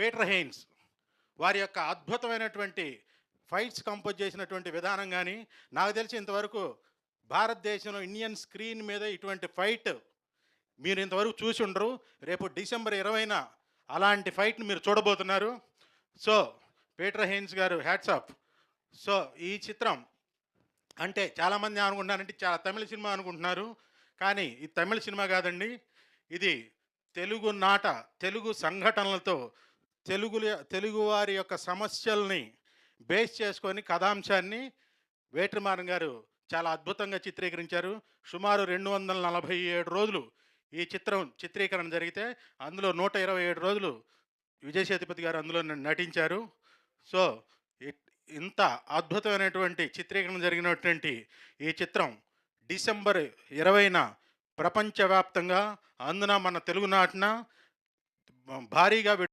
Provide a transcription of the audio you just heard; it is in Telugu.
పీటర్ హెయిన్స్ వారి యొక్క అద్భుతమైనటువంటి ఫైట్స్ కంపోజ్ చేసినటువంటి విధానం కానీ, నాకు తెలిసి ఇంతవరకు భారతదేశంలో ఇండియన్ స్క్రీన్ మీద ఇటువంటి ఫైట్ మీరు ఇంతవరకు చూసి ఉండరు. రేపు డిసెంబర్ 20న అలాంటి ఫైట్ని మీరు చూడబోతున్నారు. సో పీటర్ హెయిన్స్ గారు హ్యాట్స్ ఆఫ్. సో ఈ చిత్రం అంటే చాలామంది అనుకుంటున్నారంటే చాలా తమిళ సినిమా అనుకుంటున్నారు. కానీ ఇది తమిళ సినిమా కాదండి. ఇది తెలుగు సంఘటనలతో తెలుగువారి యొక్క సమస్యల్ని బేస్ చేసుకొని కథాంశాన్ని వేటమారన్ గారు చాలా అద్భుతంగా చిత్రీకరించారు. సుమారు 247 రోజులు ఈ చిత్రం చిత్రీకరణ జరిగితే అందులో 127 రోజులు విజయ్ సేతుపతి గారు అందులో నటించారు. సో ఇంత అద్భుతమైనటువంటి చిత్రీకరణ జరిగినటువంటి ఈ చిత్రం డిసెంబర్ 20న ప్రపంచవ్యాప్తంగా అందున మన తెలుగునాటున భారీగా